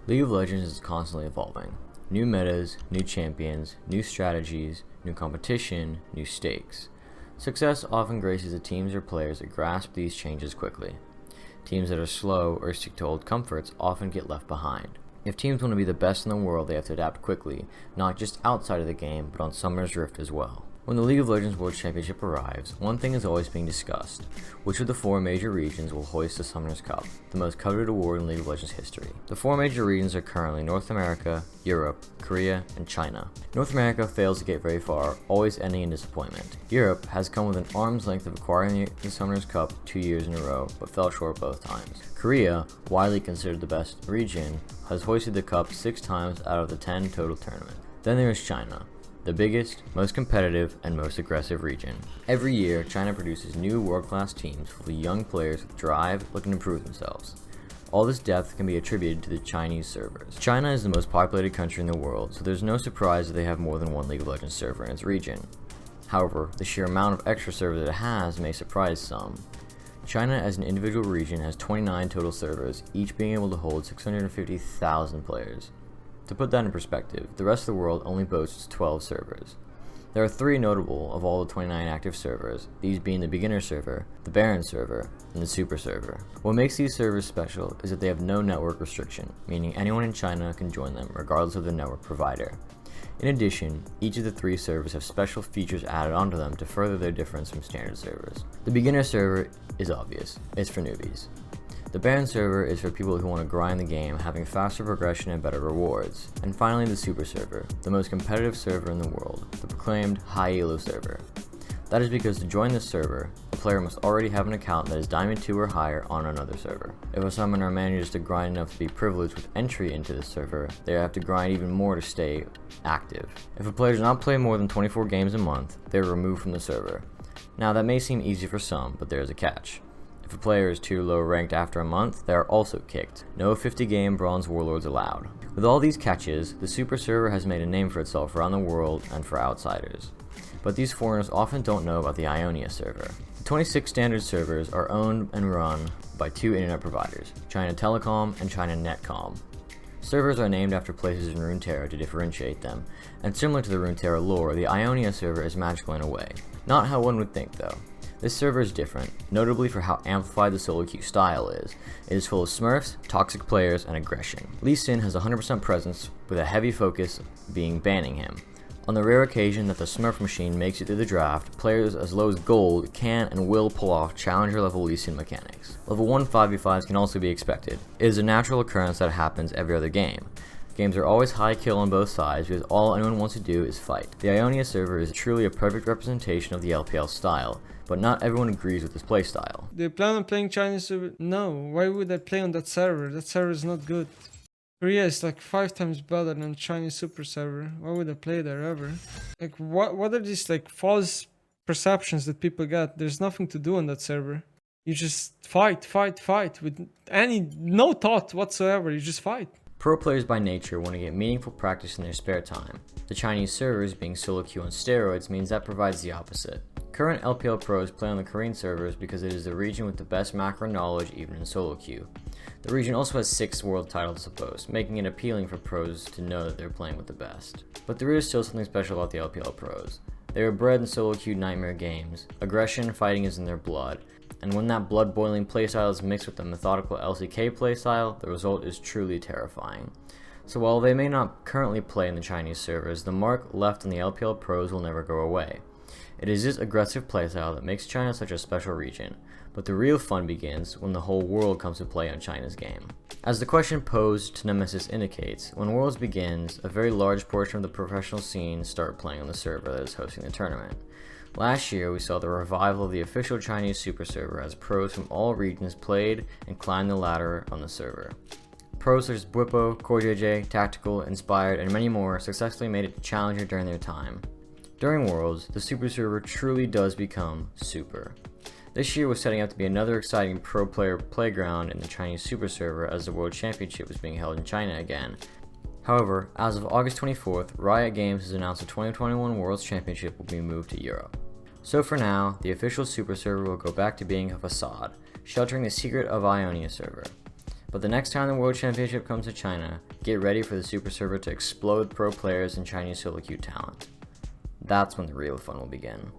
League of Legends is constantly evolving. New metas, new champions, new strategies, new competition, new stakes. Success often graces the teams or players that grasp these changes quickly. Teams that are slow or stick to old comforts often get left behind. If teams want to be the best in the world, they have to adapt quickly, not just outside of the game, but on Summer's Rift as well. When the League of Legends World Championship arrives, one thing is always being discussed: which of the 4 major regions will hoist the Summoners Cup, the most coveted award in League of Legends history. The 4 major regions are currently North America, Europe, Korea, and China. North America fails to get very far, always ending in disappointment. Europe has come within arm's length of acquiring the Summoners Cup 2 years in a row, but fell short both times. Korea, widely considered the best region, has hoisted the cup 6 times out of the 10 total tournament. Then there is China, the biggest, most competitive, and most aggressive region. Every year, China produces new world-class teams full of young players with drive looking to improve themselves. All this depth can be attributed to the Chinese servers. China is the most populated country in the world, so there's no surprise that they have more than one League of Legends server in its region. However, the sheer amount of extra servers it has may surprise some. China as an individual region has 29 total servers, each being able to hold 650,000 players. To put that in perspective, the rest of the world only boasts 12 servers. There are 3 notable of all the 29 active servers, these being the beginner server, the Baron server, and the super server. What makes these servers special is that they have no network restriction, meaning anyone in China can join them regardless of their network provider. In addition, each of the 3 servers have special features added onto them to further their difference from standard servers. The beginner server is obvious, it's for newbies. The Baron server is for people who want to grind the game, having faster progression and better rewards. And finally, the Super server, the most competitive server in the world, the proclaimed high elo server. That is because to join this server, a player must already have an account that is Diamond 2 or higher on another server. If a summoner manages to grind enough to be privileged with entry into this server, they have to grind even more to stay active. If a player does not play more than 24 games a month, they are removed from the server. Now that may seem easy for some, but there is a catch. If a player is too low ranked after a month, they are also kicked. No 50-game bronze warlords allowed. With all these catches, the Super server has made a name for itself around the world and for outsiders. But these foreigners often don't know about the Ionia server. The 26 standard servers are owned and run by 2 internet providers, China Telecom and China Netcom. Servers are named after places in Runeterra to differentiate them, and similar to the Runeterra lore, the Ionia server is magical in a way. Not how one would think though. This server is different, notably for how amplified the solo queue style is. It is full of smurfs, toxic players, and aggression. Lee Sin has 100% presence, with a heavy focus being banning him. On the rare occasion that the smurf machine makes it through the draft, players as low as gold can and will pull off challenger level Lee Sin mechanics. Level 1 5v5s can also be expected. It is a natural occurrence that happens every other game. Games are always high kill on both sides because all anyone wants to do is fight. The Ionia server is truly a perfect representation of the LPL style, but not everyone agrees with this playstyle. Do you plan on playing Chinese server? No, why would I play on that server? That server is not good. Korea is like 5 times better than Chinese super server. Why would I play there ever? Like what are these like false perceptions that people get? There's nothing to do on that server. You just fight with no thought whatsoever. You just fight. Pro players by nature want to get meaningful practice in their spare time. The Chinese servers being solo queue on steroids means that provides the opposite. Current LPL pros play on the Korean servers because it is the region with the best macro knowledge even in solo queue. The region also has 6 world titles to boast, making it appealing for pros to know that they're playing with the best. But there is still something special about the LPL pros. They are bred in solo queue nightmare games. Aggression and fighting is in their blood. And when that blood boiling playstyle is mixed with the methodical LCK playstyle, the result is truly terrifying. So while they may not currently play in the Chinese servers, the mark left on the LPL pros will never go away. It is this aggressive playstyle that makes China such a special region, but the real fun begins when the whole world comes to play on China's game. As the question posed to Nemesis indicates, when Worlds begins, a very large portion of the professional scene start playing on the server that is hosting the tournament. Last year, we saw the revival of the official Chinese super server as pros from all regions played and climbed the ladder on the server. Pros such as BlueJAy, BlueJAy, Tactical, Inspired, and many more successfully made it to Challenger during their time. During Worlds, the super server truly does become super. This year was setting up to be another exciting pro player playground in the Chinese super server as the World Championship was being held in China again. However, as of August 24th, Riot Games has announced the 2021 Worlds Championship will be moved to Europe. So for now, the official super server will go back to being a facade, sheltering the secret of Ionia server. But the next time the World Championship comes to China, get ready for the Super Server to explode pro players and Chinese solo queue talent. That's when the real fun will begin.